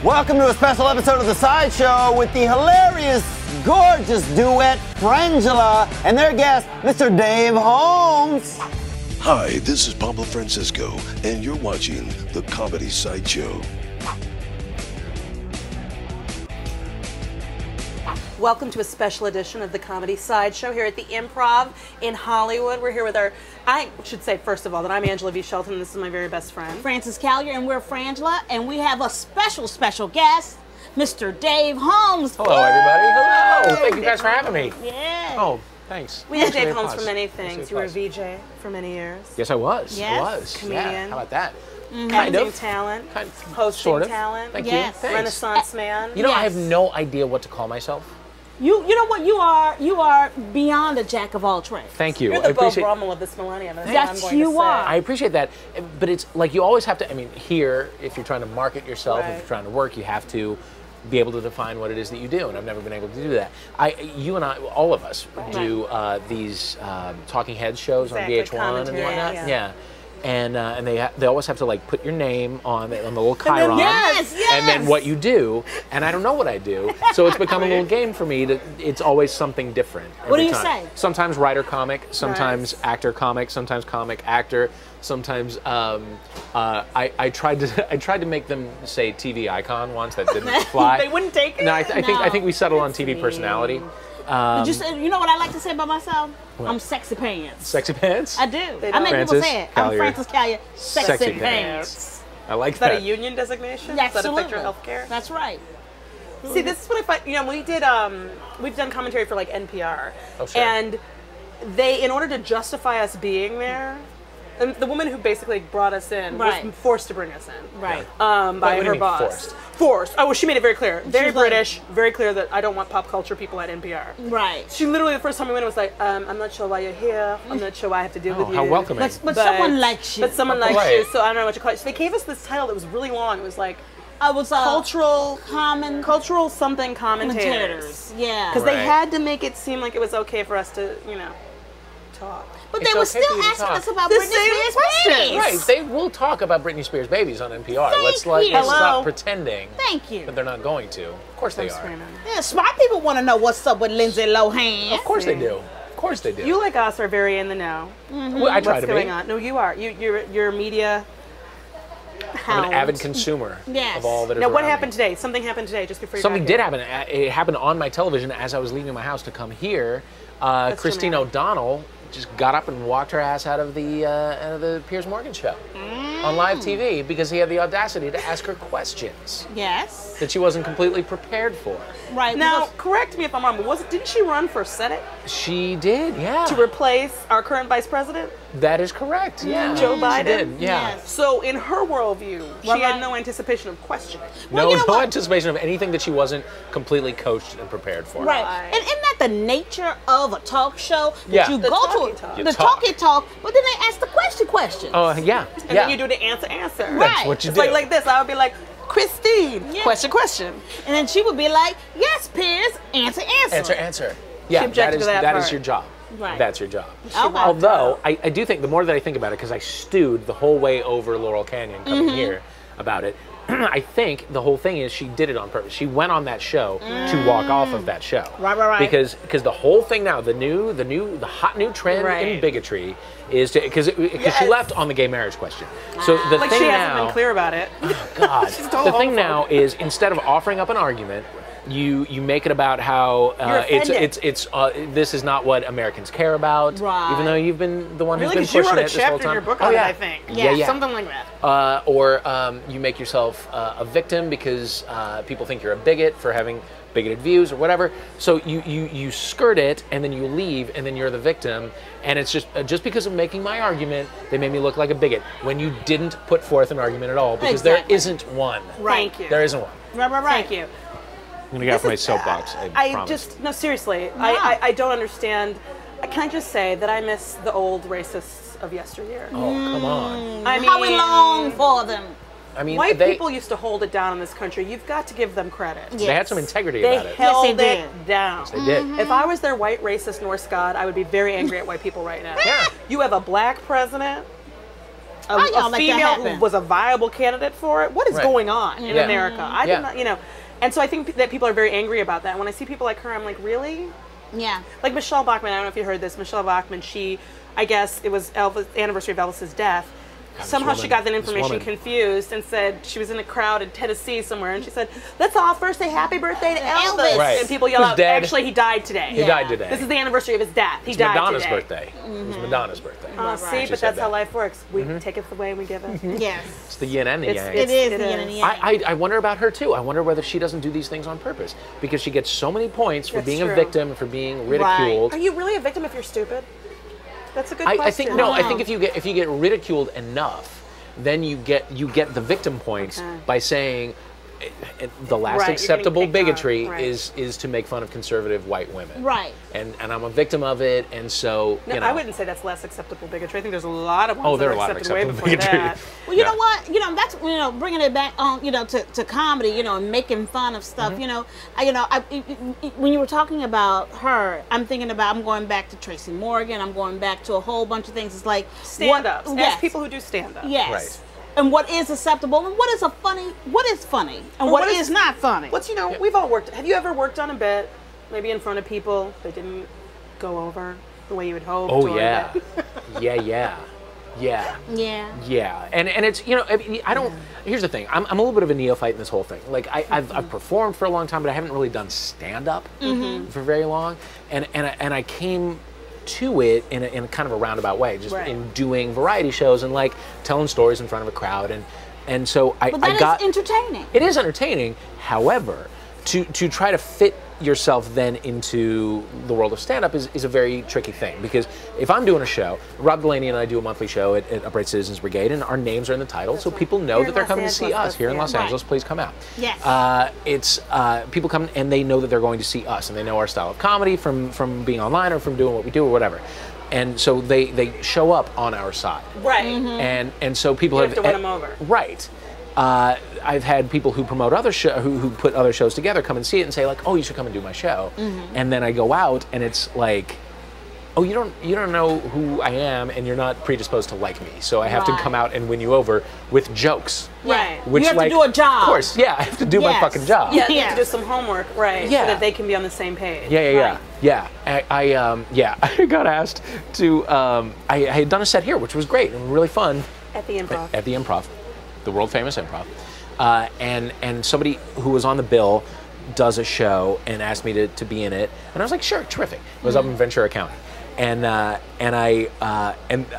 Welcome to a special episode of The Sideshow with the hilarious, gorgeous duet Frangela and their guest, Mr. Dave Holmes. Hi, this is Pablo Francisco, and you're watching The Comedy Sideshow. Welcome to a special edition of the Comedy Sideshow here at the Improv in Hollywood. We're here with I should say first of all that I'm Angela V. Shelton and this is my very best friend. Francis Callier, and we're Frangela, and we have a special guest, Mr. Dave Holmes. Hello, everybody. Hello. Thank you guys for having me. Yeah. Oh, thanks. We had Dave Holmes for many things. You were a VJ for many years. Yes, I was. Yes. I was. Comedian. Yeah. How about that? Acting talent. Hosting Sort of. talent. Thank Yes. you. Thanks. Renaissance man. You know, I Yes. have no idea what to call myself. You know what? You are beyond a jack of all trades. Thank you. You're the Beau Brummel of this millennium. That's what I'm Yes, going you to say. are. I appreciate that, but it's like you always have to. I mean, here, if you're trying to market yourself, Right. if you're trying to work, you have to be able to define what it is that you do, and I've never been able to do that. You and I, all of us, do these talking heads shows Exactly, on VH1 and commentary, whatnot. yeah. And they always have to like put your name on the little chyron, yes, and then what you do, and I don't know what I do, so it's become a little game for me. It's always something different. What do every you time. say? Sometimes writer comic, sometimes Nice. actor comic, sometimes comic actor, sometimes I tried to make them say TV icon once. That didn't fly. They wouldn't take it? No, I think we settled on That's TV mean. personality. You know what I like to say about myself? I'm sexy pants. Sexy pants. I do. They I make don't. people Francis say it. I'm Callier. Francis Callier. Sexy, Sexy pants. pants. I like Is that that. a union designation? Yeah, Is that a absolutely. picture of healthcare? That's right. See, this is what I find. You know, we've done commentary for like NPR, Oh, sure. and they, in order to justify us being there, and the woman who basically brought us in Right. was forced to bring us in. Right. By what do you her mean boss. Forced. Oh, well, she made it very clear. Very was like- British. Very clear that I don't want pop culture people at NPR. Right. She literally, the first time we went, was like, I'm not sure why you're here. I'm not sure what I have to do with you. How welcoming. But someone likes you. But someone How likes polite. you, so I don't know what you call it. So they gave us this title that was really long. It was like I was cultural common something commentators. commentators. Yeah. Because they Right. had to make it seem like it was okay for us to, talk. But It's they were okay for still you to asking talk. us about The Britney same Spears questions. babies. Right, they will talk about Britney Spears' babies on NPR. Thank Let's you. stop Hello. pretending Thank you. that they're not going to. Of course they I'm are. screaming. Yeah, smart people want to know what's up with Lindsay Lohan. Of course they do. Of course they do. You, like us, are very in the know. Well, I try What's to going be. on? No, you are. You're a media I'm hound. an avid consumer Yes. of all that is Now, what around happened me. today? Something happened today, just before you Something got did here. happen. It happened on my television as I was leaving my house to come here. Christine dramatic. O'Donnell just got up and walked her ass out of the Piers Morgan show on live TV because he had the audacity to ask her questions Yes. that she wasn't completely prepared for. Right. Now, because- correct me if I'm wrong, but didn't she run for Senate She did, yeah. to replace our current vice president? That is correct. Yeah, Joe She Biden? did, yeah. Yes. So, in her worldview, she Right. had no anticipation of questioning. Well, No, you know no what? anticipation of anything that she wasn't completely coached and prepared for. Right. Right. And isn't that the nature of a talk show? That Yeah. you The go talkie to talk. You the talk. talkie talk, but then they ask the questions. Oh, yeah, And yeah. then you do the answer. Right. That's what you It's do. like this. I would be like, Christine, Yeah. question. And then she would be like, "Yes, Piers, answer." Answer. Yeah, objected to that that is part. your job. Right. That's your job. Okay. Although, I do think, the more that I think about it, because I stewed the whole way over Laurel Canyon coming here about it, I think the whole thing is she did it on purpose. She went on that show to walk off of that show. Right. Because the whole thing now, the hot new trend in Right. bigotry is to, because she Yes. left on the gay marriage question. So the Like, thing she now, hasn't been clear about it. God. total The thing homophobe. now is, instead of offering up an argument, you make it about how You're offended. this is not what Americans care about. Right. Even though you've been the one Really? who's Because been you pushing wrote a it this whole chapter in time. your book Oh, on yeah. it, I think. Yeah. Something like that. Or you make yourself a victim because people think you're a bigot for having bigoted views or whatever. So you skirt it and then you leave and then you're the victim. And it's just because of making my argument, they made me look like a bigot when you didn't put forth an argument at all, because Exactly. there isn't one. Thank you. There isn't one. Right. Thank you. I'm gonna get off my soapbox. I promise. No, seriously, I don't understand. Can I just say that I miss the old racists of yesteryear? Oh, come on. I mean, How we long for them. I mean, white they, people used to hold it down in this country. You've got to give them credit. they had some integrity They about it. held Yes, they it down. They did. If I was their white racist Norse god, I would be very angry at white people right now. Yeah. You have a black president How y'all a let that female happen? who was a viable candidate for it. What is Right. going on in Yeah. America? I Yeah. did not, you know. And so I think that people are very angry about that. When I see people like her, I'm like, really? Yeah. Like Michelle Bachmann, I don't know if you heard this. Michelle Bachmann, I guess it was anniversary of Elvis's death. Somehow she woman- got that this information woman. confused and said she was in a crowd in Tennessee somewhere, and she said, "Let's all first say happy birthday to Elvis." Right. And people yell Who's out, dead. "Actually, he died today." He died today. This is the anniversary of his death. He It's died Madonna's today. birthday. It was Madonna's birthday. See, She but said that's how that. life works. We take it the way we give it. Yes. It's the yin and the yang. It is It the is. yin and yang. I wonder about her too. I wonder whether she doesn't do these things on purpose because she gets so many points for That's being true. a victim and for being ridiculed. Are you really a victim if you're stupid? That's a good question. I think no. I think if you get ridiculed enough, then you get the victim points Okay. by saying the last Right, you're getting acceptable picked on, bigotry right. is to make fun of conservative white women. Right. And I'm a victim of it, and so No, you know. I wouldn't say that's less acceptable bigotry. I think there's a lot of ones Oh, there that are a lot of accepted way acceptable before bigotry. that. Well, you Yeah. know what? That's bringing it back on, to comedy, and making fun of stuff. When you were talking about her, I'm going back to Tracy Morgan. I'm going back to a whole bunch of things. It's like Stand-ups. What, Ask people who do stand-up. Yes. Right. And what is acceptable and what is funny and what is not funny. We've all worked. Have you ever worked on a bit, maybe in front of people that didn't go over the way you would hope? Oh yeah, yeah. Yeah. And it's I don't. Here's the thing. I'm a little bit of a neophyte in this whole thing. Like I've performed for a long time, but I haven't really done stand up for very long. And I came to it in a kind of a roundabout way, just Right. in doing variety shows and like telling stories in front of a crowd. And so I But that got is entertaining. It is entertaining. However, to try to fit yourself then into the world of stand-up is a very tricky thing, because if I'm doing a show, Rob Delaney and I do a monthly show at Upright Citizens Brigade, and our names are in the title, so people know Here that in they're Los coming to see Angeles, us here in Los yeah. Angeles. Please come out. Yes. It's people come and they know that they're going to see us, and they know our style of comedy from being online or from doing what we do or whatever. And so they show up on our side. Right. And so people You have to win 'em over. Right. I've had people who promote other who put other shows together come and see it and say like, "Oh, you should come and do my show." And then I go out and it's like, "Oh, you don't know who I am, and you're not predisposed to like me. So I have to Right. come out and win you over with jokes." Right. Which You have to like, do a job. Of course, yeah, I have to do my Yes. fucking job. Yeah, you Yes. have to do some homework, right? Yeah. So that they can be on the same page. Yeah. Right. I got asked to. I had done a set here, which was great and really fun At the improv. at the Improv, the world famous Improv, and somebody who was on the bill does a show and asked me to be in it, and I was like, sure, terrific. It was up in Ventura County, and I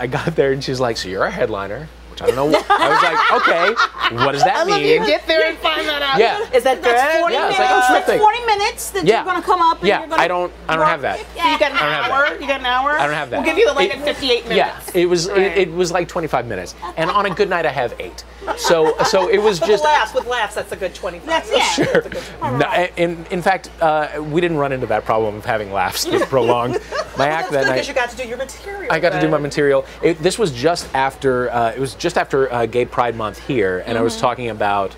got there and she's like, so you're a headliner. Which I don't know. I was like, okay, what does that mean? Get there and find that out. Yeah. Is that good? That's 40 Yeah, it's minutes. like, oh, That's terrific. 40 minutes that Yeah. you're going to come up and Yeah, you're going to I don't have that. So you got an I don't have hour? that. You got an hour? I don't have that. We'll give you the light It- at 58 minutes. Yeah, it was Right. it was like 25 minutes, and on a good night I have 8. So it was But just. with laughs, that's a good 25. That's it. Sure. No, in fact, we didn't run into that problem of having laughs that prolonged. My That's act good that because you night. got to do your material. I got to do my then. material. This was just after. It was just after Gay Pride Month here, and I was talking about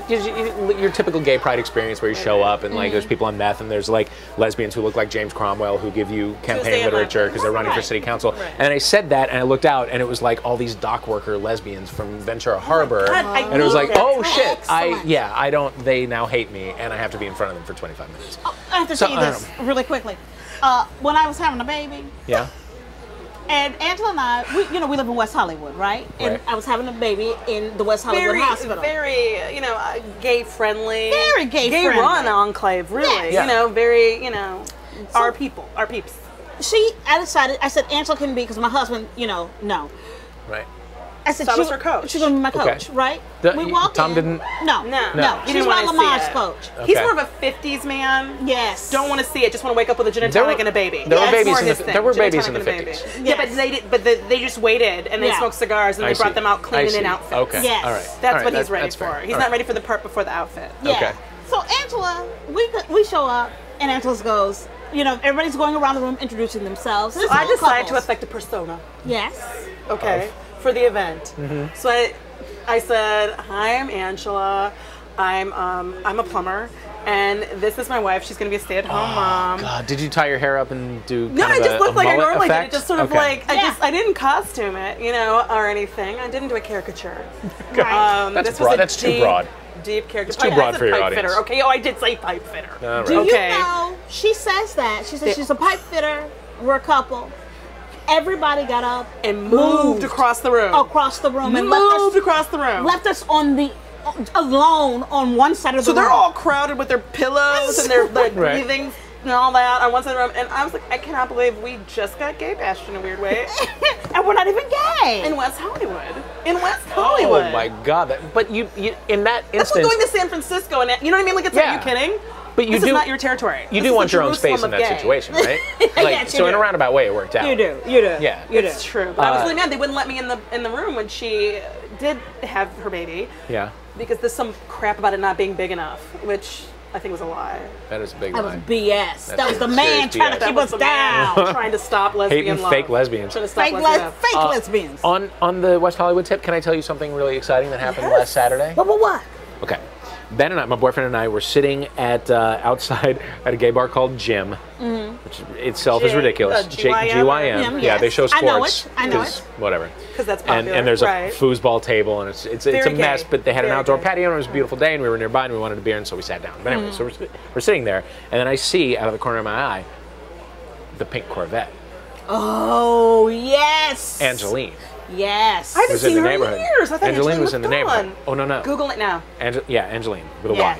your typical gay pride experience where you show up and like there's people on meth and there's like lesbians who look like James Cromwell who give you campaign Tuesday literature and because they're running for Right. city council. Right. And I said that and I looked out and it was like all these dock worker lesbians from Ventura Harbor. God, I and it was like, love that. oh shit, Excellent. they now hate me and I have to be in front of them for 25 minutes. I have to So, tell you I this don't really quickly. When I was having a baby, Yeah. and Angela and I, we live in West Hollywood, right? And Right. I was having a baby in the West Hollywood Very, Hospital. very, gay friendly. Very gay Gay friendly. run enclave, really. Yes. Yeah. Very, our people, our peeps. I said, Angela can be, because my husband, no. Right. I said, So I was her coach. She's going to be my Okay. coach, right? The- we walked Tom in. didn't- No. No. She's He didn't my wanna see Lamar's it. coach. He's Okay. more of a 50s man. Yes. Don't want to see it. Just want to wake up with a gin and There were- tonic and a baby. there were That's babies more in the- his thing. there were Gin and babies in tonic the and a baby. 50s. Yeah, Yes. but they just waited and they Yeah. smoked cigars and I they brought see. them out clean I and see. in outfits. Okay. Yes. All right. That's All right. what he's ready that's for. fair. He's All not right. ready for the part before the outfit. Yeah. Okay. So Angela, we show up, and Angela goes, everybody's going around the room introducing themselves. So I decided to affect a persona. Yes. Okay. For the event. So I said, hi, I'm Angela. I'm a plumber, and this is my wife. She's going to be a stay-at-home mom. God, did you tie your hair up and do No, kind I of just looked like I mullet normally did. effect? It just sort of Okay. like I didn't costume it, or anything. I didn't do a caricature. That's broad. That's too broad. Deep character. It's too broad for your pipe audience. Fitter. Okay, I did say pipe fitter. All right. Do Okay. you know, she says that. She says she's a pipe fitter. We're a couple. Everybody got up And moved across the room. across the room and Moved across the room. left us alone on one side of the So room. they're all crowded with their pillows and their Right. breathing and all that on one side of the room. And I was like, I cannot believe we just got gay bashed in a weird way. and we're not even gay. In West Hollywood. In West Hollywood. Oh my God! But you in that That's like instance, going to San Francisco and you know what I mean? Like, it's Yeah. like, you kidding? but you This do is not your territory. You This do is want the your own Jerusalem space in of that gay. situation, right? Like, Yes, you so in do. a roundabout way, it worked out. You do. Yeah. You do. It's true. But I was really mad. They wouldn't let me in the room when she did have her baby Yeah. because there's some crap about it not being big enough, which I think was a lie. That is a big That was lie. BS. That was the serious man trying BS. to keep was us the man down. trying to stop lesbian Hating love. fake lesbians. Trying to stop lesbian love. Fake lesbians. On the West Hollywood tip, can I tell you something really exciting that happened last Saturday? What? Okay. Ben and I, my boyfriend and I, were sitting at outside at a gay bar called Jim, which itself is J- ridiculous. GYM. GYM. Yeah, they show I know sports. it. I know 'cause it. Whatever. 'Cause that's And popular, there's a right. foosball table, and it's a Very mess. gay. But they had an Very outdoor gay. patio, and it was a beautiful day, and we were nearby, and we wanted a beer, and so we sat down. But anyway, so we're sitting there, and then I see out of the corner of my eye the pink Corvette, Oh, yes. Angeline. Yes. I haven't was in seen the her neighborhood. in years. I thought Angeline was in the gone. neighborhood. Oh, no. Google it now. Angeline with a Yeah.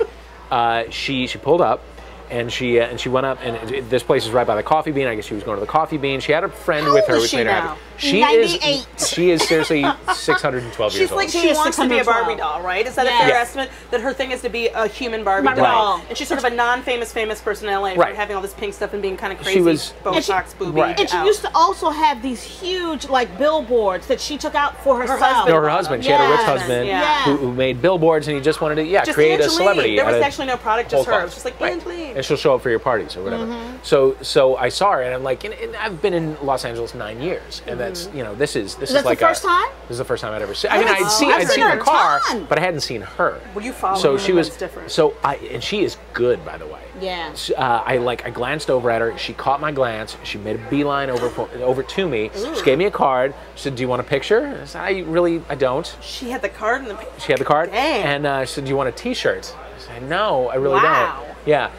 Y. She pulled up, and she went up, and this place is right by the Coffee Bean. I guess she was going to the Coffee Bean. She had a friend How with old her, is which she made her now? happy. She 98. is seriously 612 years She's old. like, She she is wants to be a 612. Barbie doll, right? Is that a Yes. fair Yeah. estimate? That her thing is to be a human Barbie Barbie doll. doll. And she's sort of a non-famous person in LA Right. for having all this pink stuff and being kind of crazy, was- Botox, booby. Right. And she used to also have these huge, like, billboards that she took out for herself. husband. No, her husband. She had a rich Yes. husband Yeah. who made billboards, and he just wanted to Just create a Angeline. celebrity. There out was of actually no product, just whole her. cloth. It was just like, Right. Angeline. And she'll show up for your parties or whatever. So I saw her, and I'm like, and I've been in Los Angeles 9 years, and that's this is that like the first time? This is the first time I'd ever seen. I mean, I've I'd seen her the a car, ton. but I hadn't seen her. Well, you follow So her, she was that's different. So and she is good, by the way. Yeah. I glanced over at her. She caught my glance. She made a beeline over to me. She gave me a card. She said, "Do you want a picture?" I said, I don't." She had the card and the She had the card, Dang. and she said, "Do you want a T-shirt?" I said, "No, I really Wow. don't." Yeah.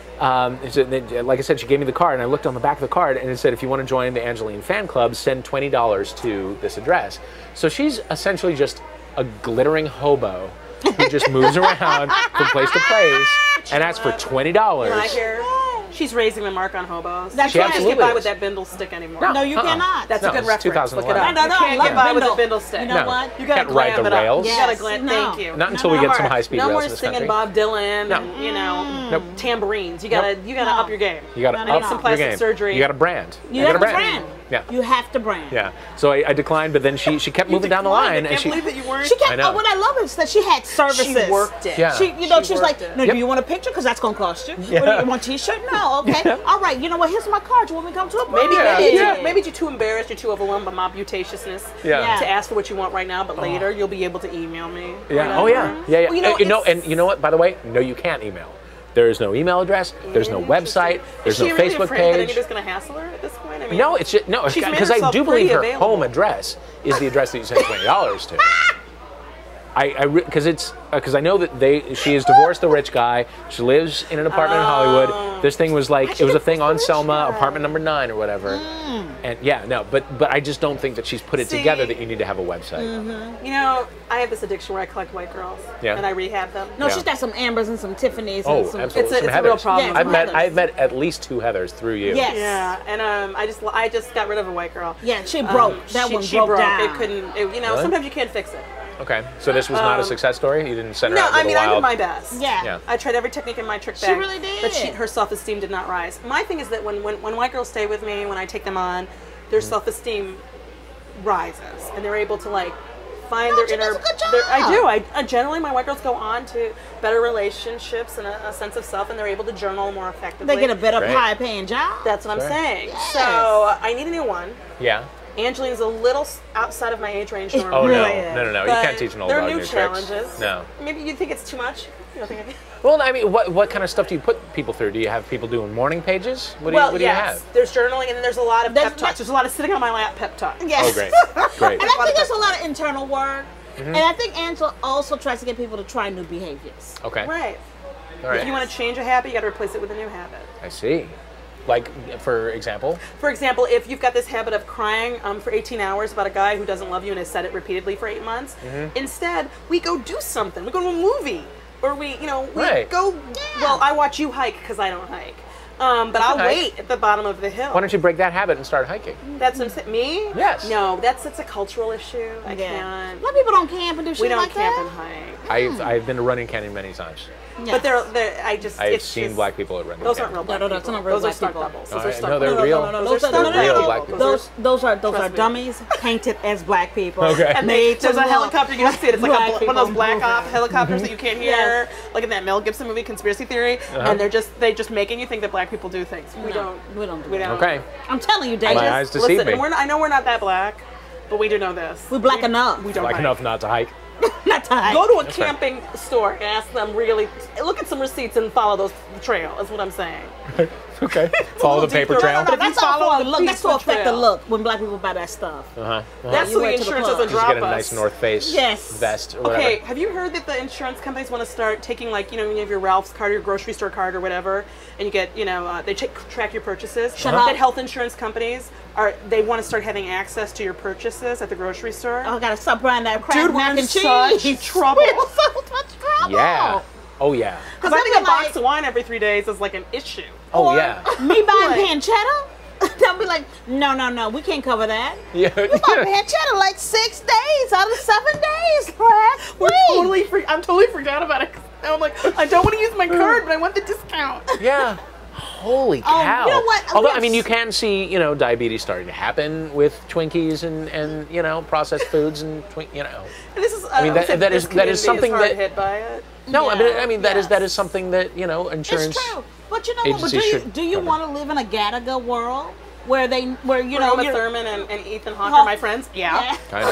Like I said, she gave me the card, and I looked on the back of the card, and it said, "If you want to join the Angeline fan club, send $20 to this address." So she's essentially just a glittering hobo who just moves around from place to place and asks for $20. I hear she's raising the mark on hobos. That's you right. can't just get Absolutely by is. with that bindle stick anymore. No. No, you cannot. That's No, a good it's reference. Look it 2011. up. No, You can't love get by with a bindle. bindle stick. You know No. what? You gotta Can't ride glam the it up. rails. You gotta Yes, glam. no. Thank you. Not until we get some high-speed No rails more in this singing country. Bob Dylan. No. And, you know, Nope. tambourines. You gotta No. up your game. You got to No, up no. Some your plastic game. surgery. You got to brand. You gotta have to brand. Yeah. You have to brand. Yeah. So I declined, but then she kept moving down the line, I and can't she. believe that you weren't. She kept. I know. What I love is that she had services. She worked it. Yeah. She was She like, worked it. no, Yep. do you want a picture? Because that's going to cost you. Yeah. What, do you want a T-shirt? No. Okay. Yeah. All right. You know what? Here's my card. You want me to come to a Maybe, party? maybe you're too embarrassed, you're too overwhelmed by my butasiousness Yeah. to ask for what you want right now, but later you'll be able to email me. Yeah. Whatever. Oh yeah. Yeah. Well, you know, And you know what? By the way, no, you can't email. There is no email address. There's no website. There's Is no she really Facebook afraid that page. anybody's going to hassle her at this point? I mean, No, it's just, no, She's made because I herself do believe pretty her available. home address is the address that you send $20 to. Because I know that she has divorced the rich guy. She lives in an apartment in Hollywood. This thing was like, it was a thing on rich Selma, guy? apartment number 9 or whatever. And yeah, no, but I just don't think that she's put it See? together that you need to have a website. You know, I have this addiction where I collect white girls Yeah. and I rehab them. No, Yeah. she's got some Ambers and some Tiffany's. Oh, and some, absolutely. It's a Some real Heathers. problem. Yeah, I've met at least 2 Heathers through you. Yes. Yeah, and I just got rid of a white girl. Yeah, she broke. That she, one she broke down. It couldn't. You know, Really? sometimes you can't fix it. Okay, so this was not a success story. You didn't send her No, out with I mean a I did wild. my best. Yeah. Yeah. I tried every technique in my trick She bag. really did. But her self-esteem did not rise. My thing is that when white girls stay with me, when I take them on, their self-esteem rises, and they're able to like find their she inner. does a good job. I do. I generally my white girls go on to better relationships and a sense of self, and they're able to journal more effectively. They get a better Great. high-paying job. That's what I'm Sure. saying. Yes. So I need a new one. Yeah. Angeline's a little outside of my age range normally. Oh, Really no. You But can't teach an old there are dog new new challenges. tricks. No. Maybe you think it's too much. You don't think I Well, I mean, what kind of stuff do you put people through? Do you have people doing morning pages? What do Well, you, what do you yes. have? There's journaling, and then there's a lot of There's- pep talks. There's a lot of sitting on my lap pep talk. Yes. Oh, great. Great. And I think there's a lot of internal work. And I think Angela also tries to get people to try new behaviors. Okay. Right. All right. If you want to change a habit, you got to replace it with a new habit. I see. Like, for example? For example, if you've got this habit of crying for 18 hours about a guy who doesn't love you and has said it repeatedly for 8 months, instead we go do something. We go to a movie, or we Right. go. Well, I watch you hike because I don't hike. But I'll hike. wait at the bottom of the hill. Why don't you break that habit and start hiking? That's what I'm saying. Me? Yes. No, that's a cultural issue. I Yeah. can't. A lot of people don't camp and do shit We don't like camp that. and hike. I've been to Running Canyon many times. Yeah. But I've I've seen black people at Running Those Canyon. aren't real black No, people. that's not real Those are black stunt people. doubles. No, Those are stunt no, they're doubles. real. Those are They're real black people. Those are Trust me. dummies painted as black people. Okay. And Made there's to a look helicopter, you have to see it. It's like black one of people those black moving. op helicopters that you can't hear, Yes. like in that Mel Gibson movie, Conspiracy Theory. And they just making you think that black people do things. We don't. We don't do We that. don't. Okay. I'm telling you, Dave. My eyes deceive me. I know we're not that black, but we do know this. We're black enough. We don't Black hike. enough not to hike. Not to hike. Go to a That's right. camping store and ask them look at some receipts and follow the trail. Is what I'm saying. Okay. Follow the paper deeper. trail. No, no, no. That's If you all follow for the the look. That's to peaceful affect the trail. look when black people buy that stuff. That's You so the went to the insurance club. doesn't Just drop get a us. nice North Face Yes. vest or whatever. Okay, have you heard that the insurance companies want to start taking, like, when you have your Ralph's card or your grocery store card or whatever, and you get, they track your purchases. Shut up. That health insurance companies they want to start having access to your purchases at the grocery store. Oh, I gotta stop buying that crap Dude, we're mac in and such cheese. trouble. We're in so much trouble. Yeah. Oh, yeah. Because I think a Like- box of wine every 3 days is like an issue. Oh, yeah. Me buying Like- pancetta? They'll be like, no, we can't cover that. Yeah. You bought pancetta like 6 days out of 7 days last week. I'm totally forgot about it. Now I'm like, I don't want to use my card, but I want the discount. Yeah. Holy cow. you know what? Although, We I mean, you have- can see, diabetes starting to happen with Twinkies and processed foods and, And this is, I mean, that is something hard that- hit by it. No, Yeah. I mean, that is something that, insurance. It's true. But you know what? But agencies should do you cover. want to live in a Gattaca world where you know Uma you're- Thurman and Ethan Hawke Hawke. are my friends. Yeah. Kind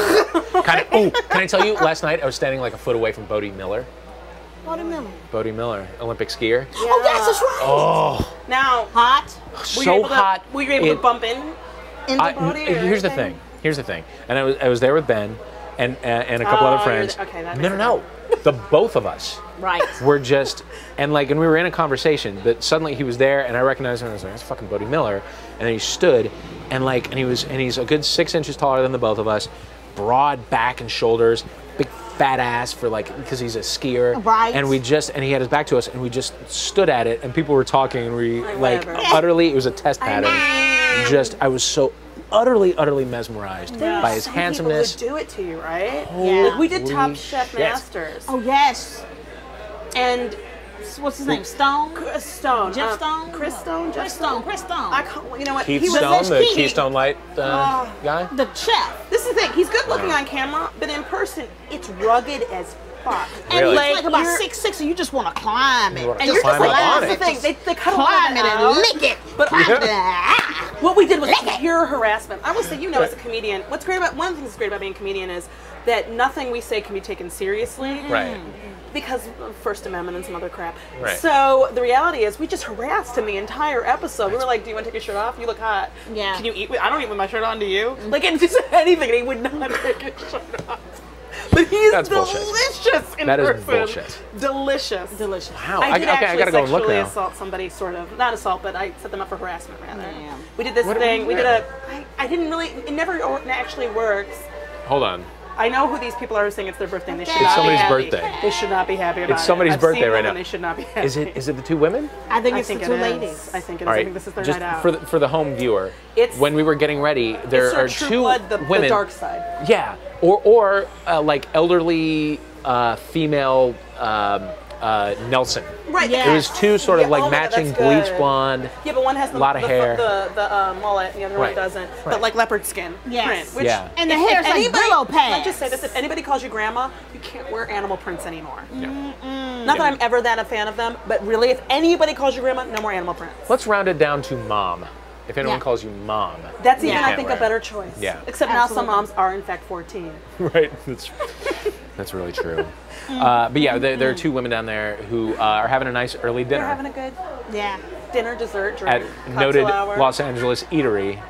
of. Ooh, can I tell you, last night I was standing like a foot away from Bodie Miller. Watermelon. Bodie Miller, Olympic skier. Oh, yes, that's right. Oh, Now, Hot. so hot. Were you able to bump in? Here's the thing. Here's the thing. And I was there with Ben and a couple other friends. okay, that No. The both of us Right. were just and we were in a conversation, but suddenly he was there and I recognized him and I was like, that's fucking Bodie Miller. And then he stood and he's a good 6 inches taller than the both of us, broad back and shoulders, big fat ass because he's a skier. Right. And he had his back to us and we just stood at it and people were talking and we whatever. utterly, it was a test pattern. I was so utterly mesmerized by his Some handsomeness. people would do it to you, right? Yeah. Like, we did Top Holy Chef shit. Masters. Oh, yes. And What's his name? Stone? Chris Stone. Jeff Stone? Chris Stone? Chris Stone. Chris Stone. You know what? Keith he was Stone, the Keith. Keystone Light guy. The chef. This is the thing. He's good looking on camera, but in person, it's rugged as fuck. And Really? he's like about you're- 6'6", and you just want to climb it. You wanna And you're just climb like, up on that's it. the thing. They cut a lot Climb of it it and out. lick it. But Climb it Yeah. and what we did was pure harassment. I will say, as a comedian, one of the things that's great about being a comedian is that nothing we say can be taken seriously. Right. Because of First Amendment and some other crap. Right. So the reality is we just harassed him the entire episode. We were like, do you want to take your shirt off? You look hot. Yeah. Can you eat I don't eat with my shirt on, do you? Like, and just anything, and he would not take his shirt off. But he's That's bullshit. delicious in That is person. bullshit. Delicious. delicious. Wow. I okay, did I actually gotta go and look sexually now. assault somebody, sort of. Not assault, but I set them up for harassment, rather. Damn. We did this What- thing. We did yeah. I didn't really. It never actually works. Hold on. I know who these people are saying it's their birthday. And they should It's not somebody's be happy. birthday. They should not be happy about it. It's somebody's I've birthday seen right them now. and they should not be happy. Is it the two women? I think I it's think the it two is. ladies. I think it is. All I right. think this is their Just night out. for the home viewer, It's- when we were getting ready, there it's their are True two Blood, the women. dark side. Yeah, or like elderly female Nelson. Right. Yeah. It was two sort of Yeah, like oh my God, matching that's good. bleach blonde. Yeah, but one has the Lot of hair. the mullet, and the other Right. one doesn't. Right. But like leopard skin Yes. print. Which, Yeah. And the if hair's like anybody- Brillo Can I pads. just say this? If anybody calls you grandma, you can't wear animal prints anymore. Not that I'm ever that a fan of them, but really, if anybody calls you grandma, no more animal prints. Let's round it down to mom. If anyone Yeah. calls you mom. That's even, Yeah. I think, a better choice. Yeah. Except now some Absolutely. moms are, in fact, 14. Right. That's really true. But yeah, there are two women down there who are having a nice early dinner They're having a good Yeah. dinner, dessert, at drink, noted cocktail hour. Los Angeles eatery,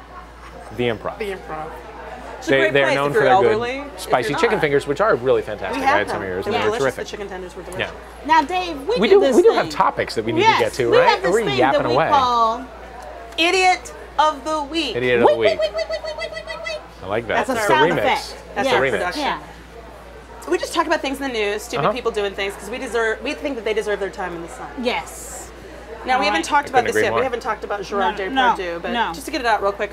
The Improv. The Improv. It's a great They are place known if for you're their elderly, good if spicy you're chicken not. fingers, which are really fantastic. We I had had some of them. yours, They and were they're delicious. The terrific. chicken tenders were delicious. Yeah. Now, Dave, we We do do this we do thing. have topics that we need Yes, to get to, we right? have this We're thing yapping that we away. call Idiot of the week. Idiot of the week. wait. I like that. That's That's our the sound remix. effect. That's Yeah. our remix. production. Yeah. We just talk about things in the news, stupid Uh-huh. people doing things, because we think that they deserve their time in the sun. Yes. Now, we haven't Right. talked I about couldn't this agree yet. more. We haven't talked about Gerard No, Depardieu, but no. just to get it out real quick.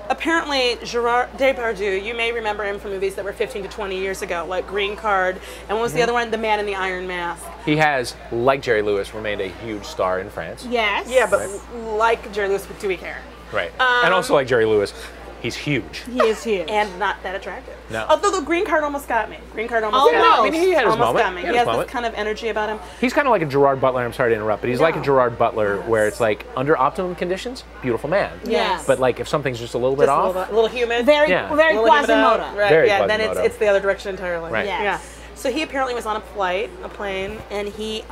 Apparently, Gerard Depardieu, you may remember him from movies that were 15 to 20 years ago, like Green Card, and what was the Mm-hmm. other one? The Man in the Iron Mask. He has, like Jerry Lewis, remained a huge star in France. Yes. Yeah, but like Jerry Lewis, do we care? Right. And also like Jerry Lewis, he's huge. He is here. And not that attractive. No. Although the Green Card almost got me. Green Card almost Oh, got no. me. I mean, he had his almost moment. got me. He He had his has moment. this kind of energy about him. He's kind of like a Gerard Butler. I'm sorry to interrupt, but he's like a No. Gerard Butler where it's like under optimum conditions, beautiful man. Yes. But like if something's just a little bit Just off, a little humid. very, Yeah. very Little humid out. Quasimodo. Right, Very yeah, then Quasimodo. it's the other direction entirely. Right. Yes. Yeah. So he apparently was on a plane, and he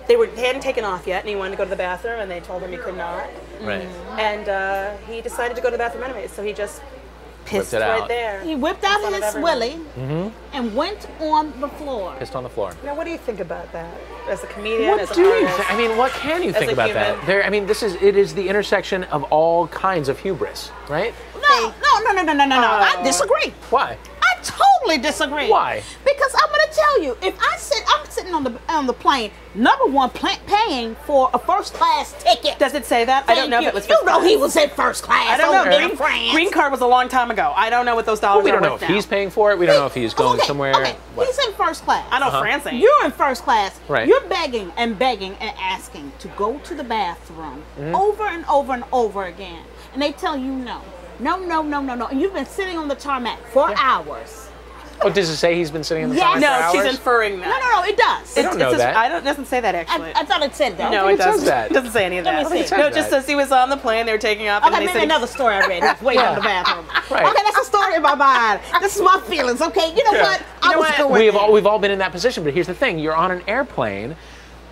they hadn't taken off yet, and he wanted to go to the bathroom, and they told him he could not, right. and he decided to go to the bathroom anyway. So he just pissed it right out. there. He whipped out In front of his everyone. willy and went on the floor. Pissed on the floor. Now, what do you think about that? As a comedian, What as do an you artist? think? I mean, what can you think a about human. that? I mean, it is the intersection of all kinds of hubris, right? No. I disagree. Why? I totally disagree. Why? Because I'm going to tell you, if I'm sitting on the plane, number one, paying for a first class ticket. Does it say that? I don't know if it was. You first know class. he was in first class. I don't know. over in Green, France. Green Card was a long time ago. I don't know what those dollars We don't are know worth if now. he's paying for it. We don't know if he's going Okay, somewhere. Okay. What? He's in first class. I know France ain't. You're in first class. Right. You're begging and asking to go to the bathroom over and over and over again. And they tell you no. No. And you've been sitting on the tarmac for hours. Oh, does it say he's been sitting in the Yes. car for No, hours? she's inferring that. No, it does. I don't know that. It doesn't say that actually. I thought it said that. no, think it it says doesn't. that. It doesn't say any of Let that. me see. It says No, it just that. says he was on the plane. They were taking off. Okay, and they maybe said, another story I read. He's waiting on the bathroom. Right. Okay, that's a story in my mind. This is my feelings. Okay, you know Yeah. what? You know I was what? going We've all been in that position, but here's the thing: you're on an airplane.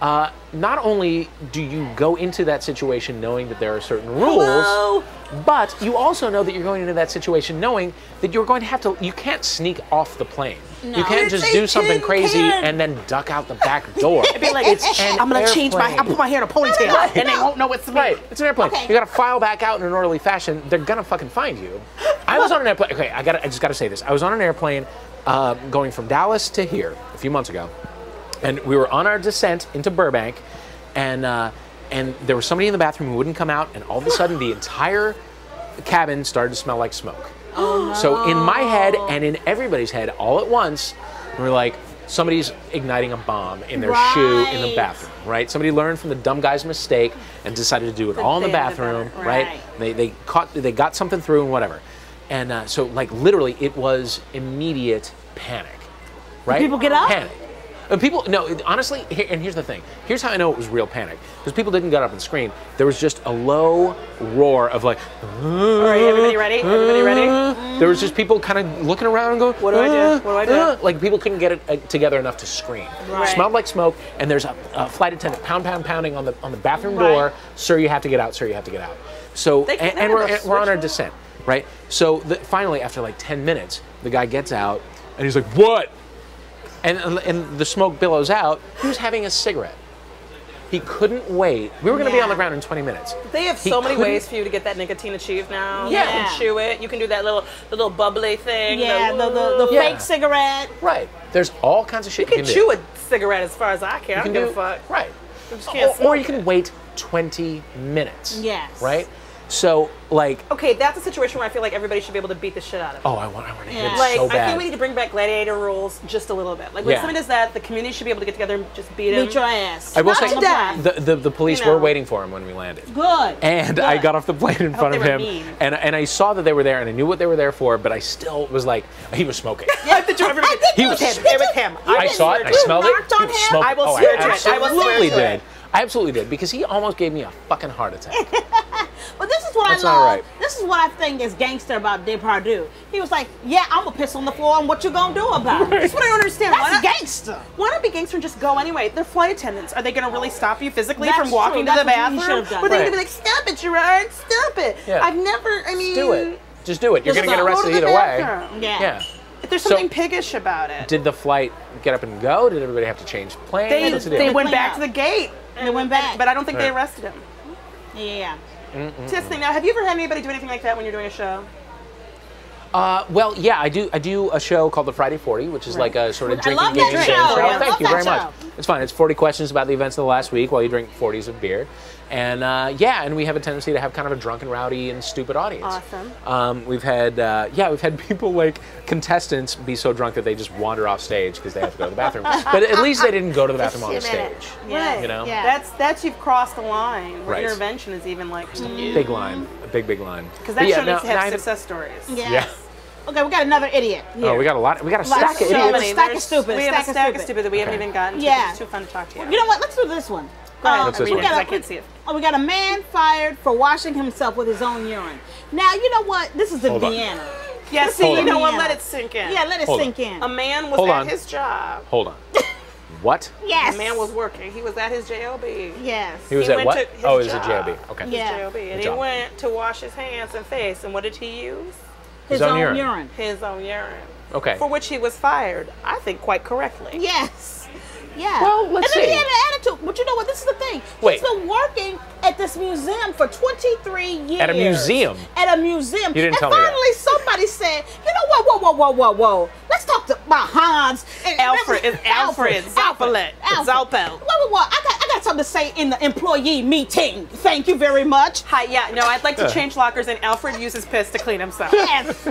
Not only do you go into that situation knowing that there are certain rules, Hello? but you also know that you're going into that situation knowing that you're going to have to. You can't sneak off the plane. No. You can't just do something crazy and then duck out the back door. It'd be like, an I'm gonna change airplane. I'll put my hair in a ponytail, and they won't know it's me. Right, it's an airplane. Okay. You gotta file back out in an orderly fashion. They're gonna fucking find you. I was on an airplane. Okay, I just gotta say this. I was on an airplane going from Dallas to here a few months ago, and we were on our descent into Burbank, and there was somebody in the bathroom who wouldn't come out, and all of a sudden the entire cabin started to smell like smoke. Oh, no. So in my head and in everybody's head, all at once, we're like, somebody's igniting a bomb in their shoe in the Right. bathroom, right? Somebody learned from the dumb guy's mistake and decided to do it all in the band about bathroom, it. right? Right. They got something through and whatever. And so like literally it was immediate panic, right? people get up? Panic. And people, no, honestly, and here's the thing. Here's how I know it was real panic. Because people didn't get up and scream. There was just a low roar of like, All right, everybody ready? Everybody ready? there was just people kind of looking around and going, What do I do? What do I do? Like people couldn't get it together enough to scream. Right. Smelled like smoke, and there's a flight attendant pounding on the bathroom Right. door. Sir, you have to get out. Sir, you have to get out. So They can't and have we're a on our switch descent, right? So finally, after like 10 minutes, the guy gets out and he's like, "What?" And the smoke billows out. He was having a cigarette. He couldn't wait. We were going to be Yeah. on the ground in 20 minutes. They have He so many couldn't- ways for you to get that nicotine achieved now. Yeah. You can chew it. You can do that little bubbly thing. Yeah, the Yeah. fake cigarette. Right. There's all kinds of shit You you can can chew do. a cigarette as far as I care. I don't give a fuck. Right. You just can't Or smoke you can it. wait 20 minutes. Yes. Right? So, like, Okay, that's a situation where I feel like everybody should be able to beat the shit out of it. oh, I want to hit Yeah. it Like, so I bad. think we need to bring back gladiator rules just a little bit. Like, when Yeah. somebody does that, the community should be able to get together and just beat him. Beat your ass. I will Not say, to death. the police You know. were waiting for him when we landed. Good. And I Good. got off the plane in front they of were him, mean. and I saw that they were there, and I knew what they were there for, but I still was like, he was smoking. I did you ever get He it was- was him. It was him. I saw it, and I You smelled it. knocked on He was him? smoking. I will Oh, swear to it. I will absolutely swear to did. it. I absolutely did, because he almost gave me a fucking heart attack. is what That's I not love. right. This is what I think is gangster about Depardieu. He was like, yeah, I'm going to piss on the floor, and what you going to do about it? That's what I don't understand. That's Why not- gangster. Why not be gangster and just go anyway? They're flight attendants. Are they going to really stop you physically That's from walking true. to the That's what he bathroom? should've done. Or are they Right. going to be like, stop it, Gerard, stop it? Yeah. I've never, I mean... Do it. Just do it. You're just going to get go arrested to the either way. bathroom. Yeah. Yeah. If there's So- something piggish about it. Did the flight get up and go? Did everybody have to change planes? They, What's the deal? they went Clean back up. to the gate. They went back. But I don't think they Right. arrested him. Yeah. See, that's the thing. Now, have you ever had anybody do anything like that when you're doing a show? Well, yeah, I do a show called the Friday 40, which is like a sort of I drinking love that game show. show. I Thank love you that very show. much. It's fun. It's 40 questions about the events of the last week while you drink 40s of beer. And yeah, and we have a tendency to have kind of a drunken, rowdy, and stupid audience. Awesome. We've had people like contestants be so drunk that they just wander off stage because they have to go to the bathroom. But at least they didn't go to the bathroom on the stage. Yeah. You know? Yeah. That's you've crossed the line where Right. intervention is even like Big line. A big line. because that But yeah, show needs to now have I- success stories. Yes. Yeah. Okay, we got another idiot here. Oh, we got a lot. We got a Like, stack of so idiots. many. Stack of There's- stupid, We have a stack of stack of stupid. stupid that we haven't Okay. even gotten to. Yeah. 'Cause It's too fun to talk to you. You know what? Let's do this one. Let's do this read one. it 'cause I can't see it. We got a man fired for washing himself with his own urine. Now, you know what? This is Hold on. Indiana. Yeah, see, Hold you on. know what? Yeah. Let it sink in. Yeah, let it Hold sink in. A man was Hold at on. his job. Hold on. What? Yes. A man was working. He was at his job. Yes. He was He at went what? to his Oh, it was a job. JLB. Okay. Yeah. Job, and he job. went to wash his hands and face. And what did he use? His own own urine. urine. His own urine. Okay. For which he was fired. I think quite correctly. Yes. Yeah. Well, let's and then see. he had an attitude. But you know what? This is the thing. Wait. He's been working at this museum for 23 years. At a museum? At a museum. You didn't and tell me that. finally somebody said, you know what? Whoa. Let's talk about Hans. And Alfred. It's Alfred. Zappel. Whoa. I got something to say in the employee meeting. Thank you very much. Hi, yeah, no, I'd like to change lockers, and Alfred uses piss to clean himself. Yes.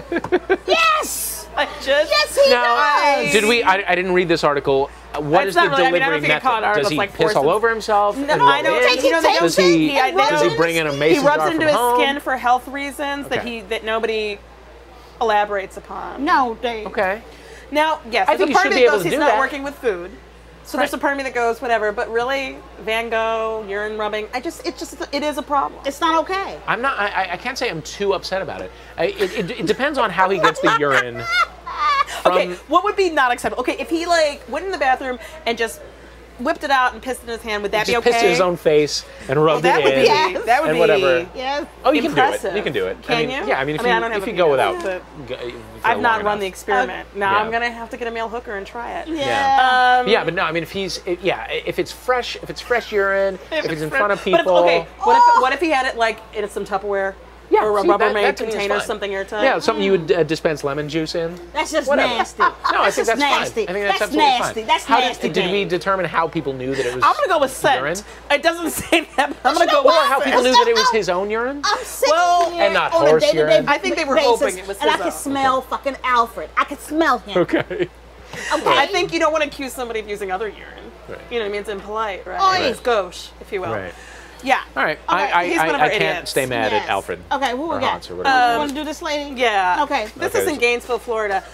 Yes. Yes, he does. Did we? I didn't read this article. What It's is not the really- I mean, I delivery don't think I call it method? Does articles he like piss all force over himself? No, and I rub know. in? You know, they Does he? He Does he bring in a mason rubs jar into from his home? skin for health reasons Okay. that nobody elaborates upon. No, they. Okay. Now, yes, I there's think a you part should of be me that able goes, to he's do not that. working with food. So there's a part of me that goes, whatever. But really, Van Gogh, urine rubbing, it is a problem. It's not okay. I'm not. I can't say I'm too upset about it. It depends on how he gets the urine. From, Okay, what would be not acceptable? Okay, if he like went in the bathroom and just whipped it out and pissed in his hand, would that be just okay? pissed in his own face and Well, rubbed that it would in. be Yes. that would and be whatever. Yes. Oh, you impressive. can do it. You can do it. Can I mean, you? Yeah, I mean, I don't have if you any go video, without. but go- for I've not long run the enough. experiment. Now Yeah. I'm gonna have to get a male hooker and try it. Yeah. Yeah, but no, I mean, if it's fresh urine, if it's in front of But people. okay, what if he had it like in some Tupperware? Yeah, or a see, Rubbermaid that to me is container, fine. something airtight. Yeah, something you would dispense lemon juice in. That's just Whatever. nasty. No, I think just that's nasty. fine. I think That's absolutely nasty. fine. That's How nasty. did we determine how people knew that it was? I'm gonna go with scent. urine? It doesn't say that. But I'm you gonna know go Or with how scent. people knew that it was his own urine? I'm sitting Well, here and not on horse a day-to-day urine. I think they were basis, hoping it was and I his could own. smell fucking Alfred. I could smell him. Okay. Okay. I think you don't want to accuse somebody of using other urine. Right. You know what I mean? It's impolite, right? Oh, yeah. It's gauche, if you will. Right. Yeah. All right. Okay, he's one of our I can't idiots. stay mad Yes. at Alfred. Okay, who we or got? Hans or whatever. You want to do this, lady? Yeah. Okay. This Okay, is in so- Gainesville, Florida.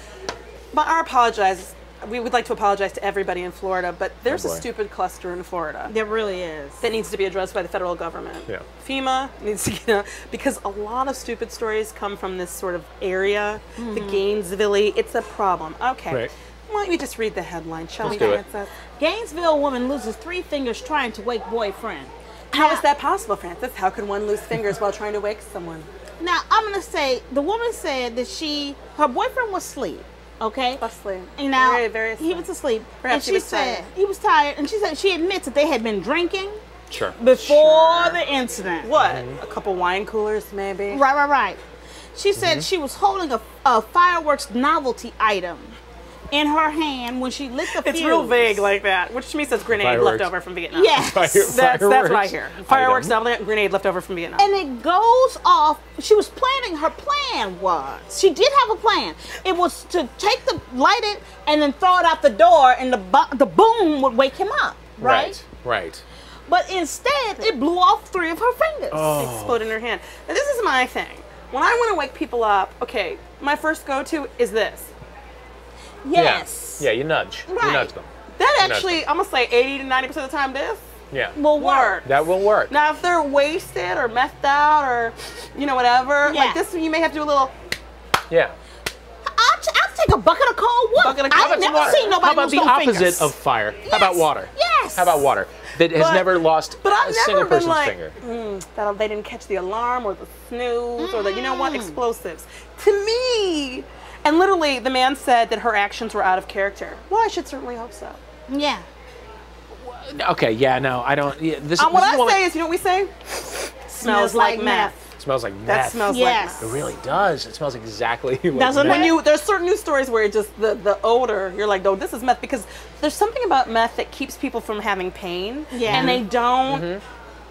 But I apologize. We would like to apologize to everybody in Florida, but there's a boy. stupid cluster in Florida There really is. that needs to be addressed by the federal government. Yeah. FEMA needs to get because a lot of stupid stories come from this sort of area, the Gainesville. It's a problem. Okay. Right. Why don't we just read the headline, shall Let's we? do it. Frances? Gainesville woman loses 3 fingers trying to wake boyfriend. How is that possible, Francis? How can one lose fingers while trying to wake someone? Now, I'm going to say, the woman said that her boyfriend was asleep, okay? Asleep. And now, Very, very he was asleep. Perhaps and he she was said, tired. he was tired, and she said she admits that they had been drinking Sure. before Sure. the incident. What? A couple wine coolers, maybe? Right. She said she was holding a fireworks novelty item in her hand when she lit the fuse. It's real vague like that, which to me says grenade Fireworks. left over from Vietnam. Yes. That's what I hear. Fireworks, item. novelty, grenade left over from Vietnam. And it goes off. She was planning. Her plan was she did have a plan. It was to light it and then throw it out the door, and the boom would wake him up. Right. Right. But instead, it blew off 3 of her fingers. Explode in her hand. Now, this is my thing. When I want to wake people up, okay, my first go-to is this. Yes. Yeah, you nudge. You Right. nudge them. That No. actually, I'm gonna say 80 to 90% of the time, this. Yeah. will work. That will work. Now, if they're wasted or methed out or, whatever, Yeah. like this, you may have to do a little. Yeah. I'll take a bucket of cold water. Bucket of cold I've never water. seen nobody How about lose the no opposite fingers. of fire? How about water? Yes. How about water? That has But- never lost But I've a single never been person's like, finger. that they didn't catch the alarm or the snooze or the, explosives. To me, and literally, the man said that her actions were out of character. Well, I should certainly hope so. Yeah. Okay, yeah, no, I don't. Yeah, this, What this I is one say is, you know what we say? Smells like meth. smells like meth. That smells Yes. like It meth. really does. It smells exactly like Doesn't meth. it? There's certain news stories where it just the odor, you're like, oh, this is meth, because there's something about meth that keeps people from having pain, Yeah. and they don't,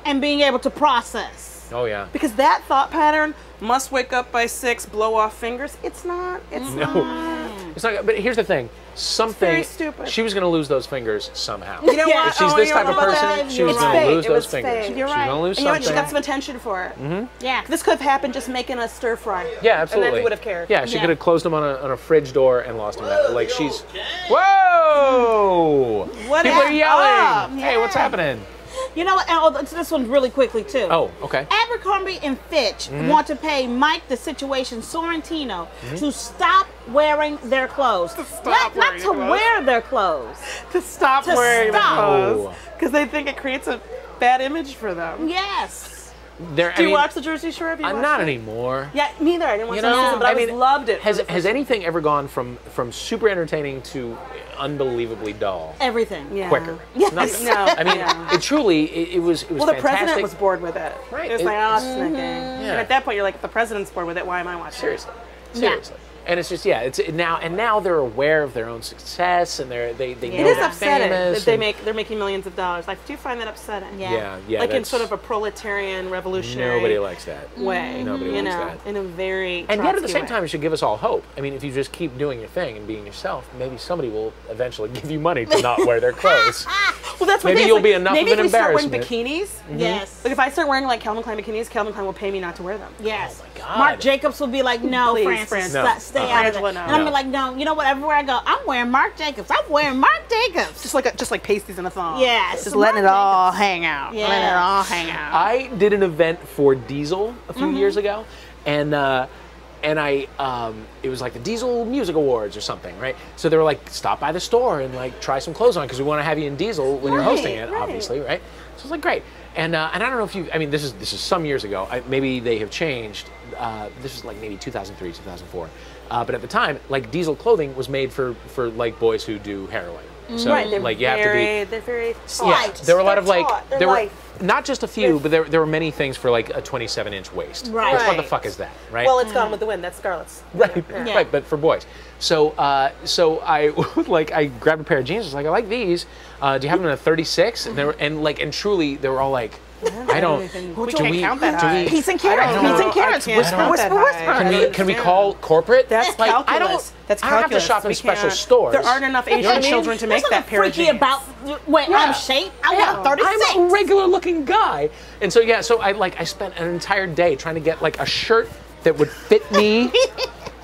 And being able to process. Oh yeah. because that thought pattern, must wake up by 6, blow off fingers. It's not. It's not. No. It's not. But here's the thing. Something. very stupid. She was going to lose those fingers somehow. You know Yeah. what? If she's Oh, this you type know of what? person, she was It's going to fake. lose It those was fingers. fake. She You're was right. going to lose And you know what? She something. got some attention for it. Yeah. This could have happened just making a stir fry. Yeah, absolutely. And then he would have cared. Yeah, she Yeah. could have closed him on a fridge door and lost him. Like she's. Whoa! What People are is yelling. up? Hey, what's happening? You know what? And this one's really quickly too. Oh, okay. Abercrombie and Fitch want to pay Mike the Situation Sorrentino to stop wearing their clothes. stop not wearing to their clothes. wear their clothes. To stop To wearing the stop. clothes. Because they think it creates a bad image for them. Yes. There, Do you watch the Jersey Shore? Have you watched Not it? anymore. Yeah, neither. I didn't watch You the know, season, but I mean, loved it. Has anything ever gone from super entertaining to unbelievably dull? Everything. Yeah. Quicker? Yes. Nothing. No. I mean, yeah. it truly it was Well, the fantastic. president was bored with it. Right. It was It- like, oh, it's not good. And at that point, you're like, if the president's bored with it, why am I watching Seriously. it? Seriously. And it's just it's now they're aware of their own success and they know It is they're upsetting famous that and- they're making millions of dollars. I do find that upsetting. Yeah. yeah Like in that's- sort of a proletarian, revolutionary nobody likes that. way. Nobody you likes know, that. in a very And yet at the Trotsky same way. time, it should give us all hope. I mean, if you just keep doing your thing and being yourself, maybe somebody will eventually give you money to not wear their clothes. Well, that's what Maybe it is. you'll Like, be enough maybe of an if we start wearing embarrassment. bikinis. Yes. Like if I start wearing like Calvin Klein bikinis, Calvin Klein will pay me not to wear them. Yes. Oh my God. Marc Jacobs will be like, no, Please, Francis, Francis. No. stay out of it. Frangela, no. And I'm No. like, no, you know what? Everywhere I go, I'm wearing Marc Jacobs. I'm wearing Marc Jacobs. Just like pasties in a thong. Yes. Just letting it Marc all Jacobs. hang out. Yeah. Letting it all hang out. I did an event for Diesel a few years ago, and I it was like the Diesel Music Awards or something, right? So they were like, stop by the store and like try some clothes on because we want to have you in Diesel when you're hosting it, right. obviously, right? So I was like, great. And I don't know if you, I mean, this is some years ago. Maybe they have changed. This was like maybe 2003, 2004. But at the time, like Diesel clothing was made for like boys who do heroin. So Right, they're like you have to be. they're very Light. There were a lot of They're like taut. They're there were light. not just a few, but there were many things for like a 27-inch waist. Right. Which, what the Right. fuck is that, right? Well, it's Gone with the Wind. That's Scarlett's. right, Yeah. right, but for boys. So so I like I grabbed a pair of jeans. I was like, I like these. Do you have them in a 36? And they were and truly they were all like, I don't. We do can't we- count that do high. we- Peas and I don't carrots. know. Peas and carrots. I can't Whisper, count whisper, that high. whisper. Can we call corporate? That's like, calculus. I don't. That's I don't have to calculus. shop in We special can't- stores. There aren't enough Asian children to make There's that pair of freaky jeans. about when I'm shaped. I want a 36. I'm a regular looking guy. And so so I spent an entire day trying to get like a shirt that would fit me,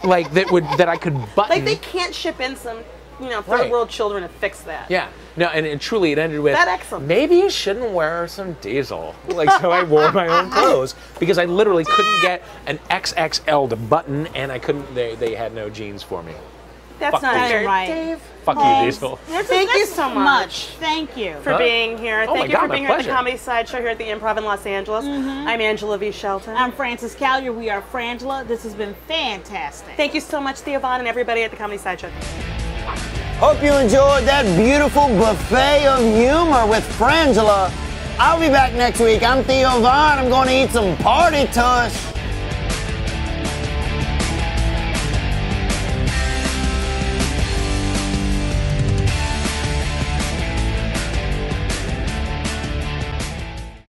like that I could button. Like they can't ship in some, third Right. world children to fix that. Yeah. No, and truly it ended with That excellent. maybe you shouldn't wear some Diesel. Like so I wore my own clothes because I literally couldn't get an XXL to button and I couldn't they had no jeans for me. That's Fuck not Diesel. fair. Right. Dave, Fuck you, Holmes, Diesel. Thank you so much Thank you. for being here. Oh my Thank you God, for my being here at the pleasure. Comedy Sideshow here at the Improv in Los Angeles. I'm Angela V. Shelton. I'm Frances Callier. We are Frangela. This has been fantastic. Thank you so much, Theo Von, and everybody at the Comedy Sideshow. Hope you enjoyed that beautiful buffet of humor with Frangela. I'll be back next week. I'm Theo Von. I'm going to eat some party tush.